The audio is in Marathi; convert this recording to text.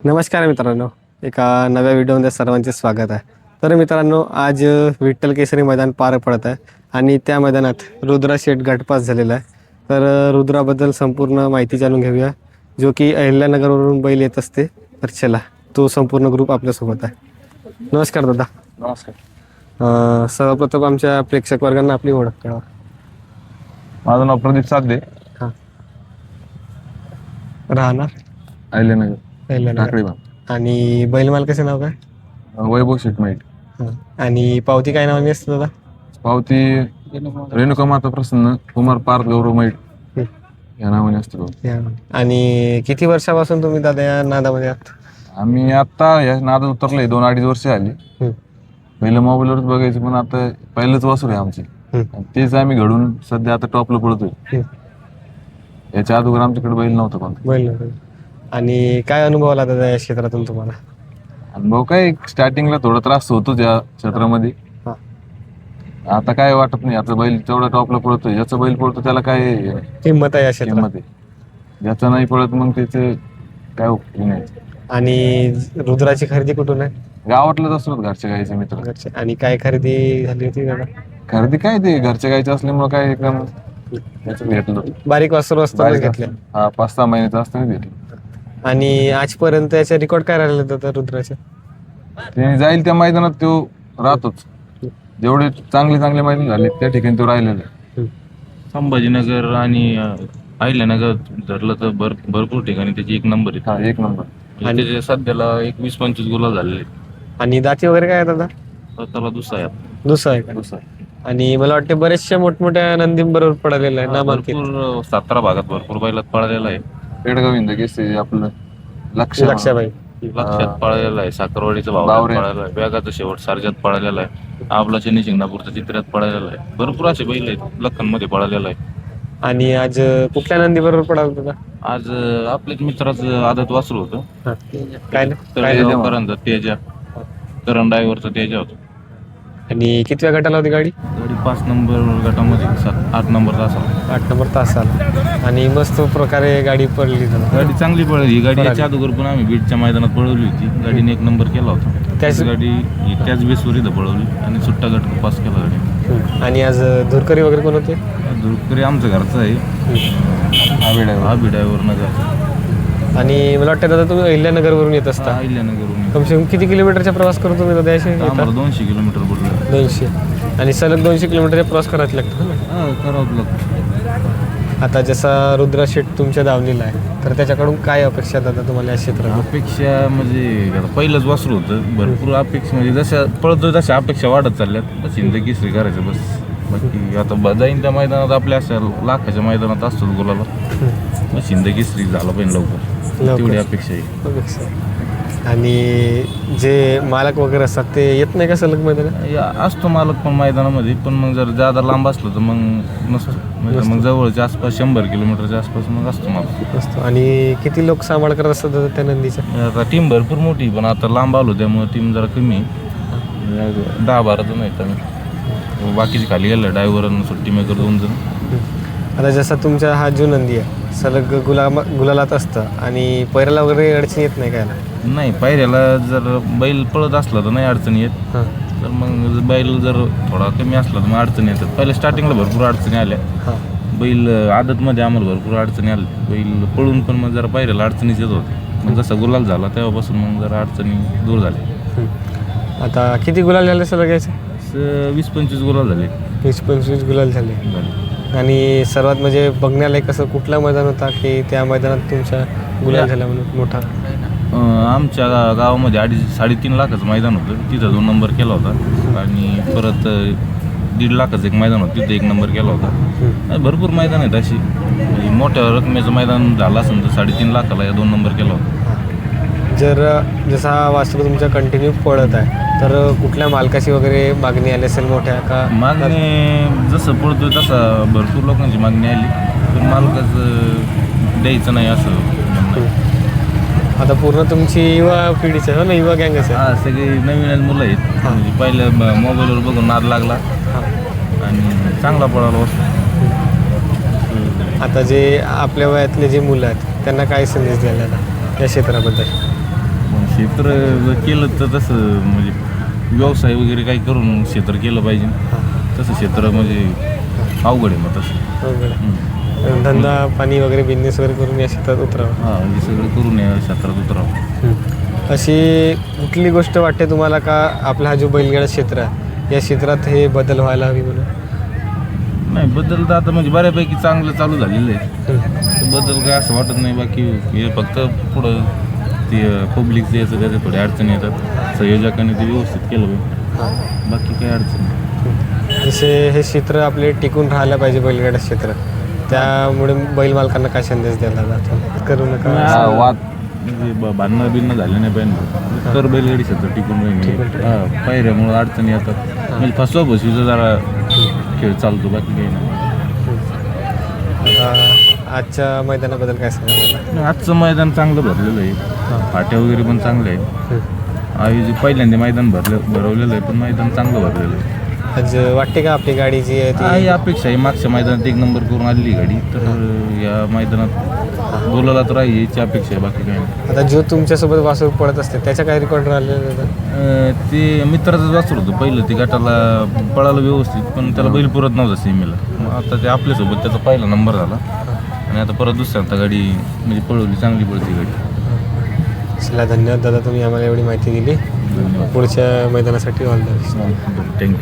नमस्कार मित्रांनो, एका नव्या व्हिडिओमध्ये सर्वांचे स्वागत आहे. तर मित्रांनो, आज विठ्ठल केसरी मैदान पार पडत आहे आणि त्या मैदानात रुद्रा शेठ गटपास झालेला आहे. तर रुद्राबद्दल संपूर्ण माहिती जाणून घेऊया, जो की अहिल्यानगरवरून बैल येत असते. तर चला, तो संपूर्ण ग्रुप आपल्यासोबत आहे. नमस्कार दादा. नमस्कार. सर्वप्रथम आमच्या प्रेक्षक वर्गांना आपली ओळख कळवा. माझं नाव प्रदीप साधे, हां, राहणार अहिल्यानगर, अहिल्यानगर. टाकळी भाग. आणि बैल मालकाचे नाव काय? वैभव शेटमाईट. हां. आणि पावती काय नावाने असते दादा? पावती रेणुका माता प्रसन्न कुमार पार्थ गौरव मैट हं. या नावाने असते पावती. या. आणि किती वर्षापासून तुम्ही दादा या नादामध्ये आहात? आम्ही आता या नादात उतरले 2-2.5 वर्ष आली. हं. पहिलं मोबाईलवरच बघायचं, पण आता पहिलंच वासूर आहे आमची. हं. आणि तेच आम्ही घडून सध्या आता टॉपला पडतोय. हं. याच्या अगोदर आमच्याकडे बैल नव्हता कोणता. बैल नव्हते. आणि काय अनुभव आला दादा या क्षेत्रातून तुम्हाला? अनुभव काय, स्टार्टिंगला थोडा त्रास होतोच या क्षेत्रामध्ये. हां. आता काय वाटत नाही, आता बैल तेवढा टॉपला पळतोय. ज्याचा बैल पळतो त्याला काय किंमत आहे या क्षेत्रात. किंमत आहे. ज्याचा नाही पळत मग त्याचे काय उपयोग नाही. आणि रुद्राची खरेदी कुठून आहे? गावातलंच असतो घरच्या गाईचे मित्र. घरचे. आणि काय खरेदी झाली होती दादा? खरेदी काय, ते घरच्या गाईचे असल्यामुळे काय एकदम त्याचं भेटलं. बारीक वासरू असताना घेतले. हा, 5-6 महिन्याचं असताना भेटलं. आणि आजपर्यंत याचे रेकॉर्ड काय राहिले दादा रुद्राचे? ते जाईल त्या मैदानात तो राहतोच. जेवढे चांगले मैदान झाले त्या ठिकाणी तो राहिलेला आहे. संभाजीनगर आणि अहिल्यानगर धरलं तर भरपूर ठिकाणी त्याची एक नंबर आहे. हा, 1 नंबर. आणि त्याचे सध्याला 21-25 गुलाल झालेले. आणि दाती वगैरे काय आहे दादा? स्वतःला दुसरा आहे. दुसरं आहे का? दुसरा. आणि मला वाटते बरेचशा मोठमोठ्या नंदींबरोबर पडलेला आहे नामांकित. भरपूर सातारा भागात भरपूर बैलात पळालेला आहे. पेडगाव इंद केसरी आपलं लक्षाबाई. लक्षात पळालेला आहे. साखरवाडीचा भाव बावरे. पळालेला आहे. वेगाचा शेवट सार्जात पळालेला आहे. आपला शनी शिंगणापूरचा चित्रात पळालेला आहे. भरपूर असे बैल आहेत लखनमध्ये पळालेला आहे. आणि आज कुठल्या नंदी बरोबर पडाल दादा? आज आपल्याच मित्राचं आदत वासरू होतं. हां. काय ना? तळेगावकरांचा तेजा, करण ड्रायव्हरचा तेजा होता. आणि कितव्या गटाला होती गाडी? गाडी 5 नंबर गटामध्ये 8 नंबर तासाला. 8 नंबर तासाला. आणि मस्त प्रकारे गाडी पडली दादा. गाडी चांगली पळली. गाडी याच्या अगोदर पण आम्ही बीडच्या मैदानात पळवली होती. गाडीने 1 नंबर केला होता. त्याच गाडी त्याच बेसवर इथं पळवली आणि सुट्टा गट पास केला गाडी. आणि आज धुरकरी वगैरे कोण होते? धुरकरी आमचं घरचं आहे. हा ड्रायव्हर नगर. आणि मला वाटतं दादा तुम्ही अहिल्यानगरवरून येत असता. अहिल्यानगरवरून कमसे कम किती किलोमीटरचा प्रवास करतो तुम्ही दादा याशी? आम्हाला 200 किलोमीटर पडलं. 200. आणि सलग 200 किलोमीटरचा प्रवास करायला लागतो ना? हा, करावंच लागतं. आता जसा रुद्रा शेठ तुमच्या दावणीला आहे, तर त्याच्याकडून काय अपेक्षा दादा तुम्हाला या क्षेत्रात? अपेक्षा म्हणजे आता पहिलंच वासरू होतं. भरपूर अपेक्षा म्हणजे जशा पळतोय तशा अपेक्षा वाढत चालल्यात. बस जिंदगी श्री करायचं बस. बाकी आता जाईन त्या मैदानात आपल्या अशा लाखाच्या मैदानात असतो गुलाला. मग जिंदगी श्री झाला पाहिजे लवकर. तेवढी अपेक्षा आहे. आणि जे मालक वगैरे असतात ते येत नाही का सलग मैदानात? असतो मालक पण मैदानामध्ये, पण मग जर जादा लांब असलं तर मग नसतो. म्हणजे मग जवळच्या आसपास 100 किलोमीटरच्या आसपास मग असतो मालक. असतो. आणि किती लोक सांभाळ करत असतात दादा त्या नंदीच्या? आता टीम भरपूर मोठी, पण आता लांब आलो त्यामुळे टीम जरा कमी. 10-12 जण आहेत आम्ही. बाकीचे खाली गेलं ड्रायव्हर आणि सुट्टी मेकर 2 जण. आता जसा तुमचा हा जो नंदी आहे सलग गुलालात असतं आणि पैराला वगैरे अडचण येत नाही काय? नाही, पायऱ्याला जर बैल पळत असला तर नाही अडचणी येत. हां. तर मग बैल जर थोडा कमी असला तर मग अडचणी येतात. पहिल्या स्टार्टिंगला भरपूर अडचणी आल्या. हां. बैल आदतमध्ये आम्हाला भरपूर अडचणी आल्या. बैल पळून पण मग जरा पायऱ्याला अडचणीच येत होते. मग जसा गुलाल झाला तेव्हापासून मग जरा अडचणी दूर झाल्या. आता किती गुलाल झाले सलग याचे? 20-25 गुलाल झाले. 20-25 गुलाल झाले. आणि सर्वात म्हणजे बघण्याला कसं कुठला मैदान होता की त्या मैदानात तुमच्या गुलाल झाला म्हणून मोठा? आमच्या गावामध्ये 3.5 लाखाचं मैदान होतं. तिथं 2 नंबर केला होता. आणि परत 1.5 लाखाचं एक मैदान होतं, तिथं 1 नंबर केला होता. भरपूर मैदान आहेत अशी. म्हणजे मोठ्या रकमेचं मैदान झालं असेल तर 3.5 लाखाला 2 नंबर केला होता. जर जसा वासरू तुमच्या कंटिन्यू पळत आहे तर कुठल्या मालकाची वगैरे मागणी आली असेल मोठ्या का? मागणी जसं पळतोय तसा भरपूर लोकांची मागणी आली, पण मालकाचं द्यायचं नाही असं म्हणणं आहे. आता पूर्ण तुमची युवा पिढीचं आहे ना, युवा गँगच आहे? हा, सगळी नवीन मुलं आहेत. म्हणजे पहिल्या मोबाईलवर बघून नाद लागला आणि चांगला पळाला वासरू. आता जे आपल्या वयातले जे मुलं आहेत त्यांना काय संदेश द्यायला या क्षेत्राबद्दल? क्षेत्र जर केलं तर तसं म्हणजे व्यवसाय वगैरे काही करून क्षेत्र केलं पाहिजे. तसं क्षेत्र म्हणजे अवघड आहे मग तसं. अवघड. धंदा पाणी वगैरे बिझनेस वगैरे करून या शेतात उतरावं. हां हे सगळं करून या क्षेत्रात उतरावं. अशी कुठली गोष्ट वाटते तुम्हाला का आपला हा जो बैलगाडा क्षेत्र आहे या क्षेत्रात हे बदल व्हायला हवी म्हणून? नाही बदल तर आता म्हणजे बऱ्यापैकी चांगलं चालू झालेलं आहे. तर बदल काय असं वाटत नाही. बाकी हे फक्त पुढं ते पब्लिकचं याचं त्याचं थोड्या अडचणी येतात. संयोजकांनी ते व्यवस्थित केलं पाहिजे. बाकी काही अडचण नाही. जसे हे क्षेत्र आपले टिकून राहायला पाहिजे बैलगाडा क्षेत्र, त्यामुळे बैल मालकांना काय संदेश द्यायला जातो? करू नका हा, वाद म्हणजे भांडणं बिन्न झाले नाही पाहिजे तर बैलगाडी क्षेत्र टिकून राहील. हां पायऱ्यामुळं अडचणी येतात म्हणजे फसवाफसवीचा जरा खेळ चालतो. बाकी काही नाही. आता आजच्या मैदानाबद्दल काय सांगाल? नाही, आजचं मैदान चांगलं भरलेलं आहे. फाट्या वगैरे पण चांगले आहे. आयोजित पहिल्यांदा मैदान भरवलेलं आहे पण मैदान चांगलं भरलेलं आहे. आज वाटते का आपली गाडी जी आहे ही ती अपेक्षा आहे. मागच्या मैदानात 1 नंबर करून आलेली गाडी तर या मैदानात बोलायला तर आहे याची अपेक्षा आहे. बाकी काही नाही. आता जो तुमच्यासोबत वासरू पडत असते त्याच्या काय रेकॉर्ड राहिलेलं होतं? ते मित्राचंच वासर होतं पहिलं. ते गटाला पळालं व्यवस्थित पण त्याला बैल पुरत नव्हता सीमेला. मग आता ते आपल्यासोबत त्याचा पहिला नंबर झाला आणि आता परत दुसऱ्यांदा गाडी म्हणजे पळवली. चांगली पळती गाडी. चला धन्यवाद दादा, तुम्ही आम्हाला एवढी माहिती दिली. पुढच्या मैदानासाठी ऑल द बेस्ट. थँक्यू.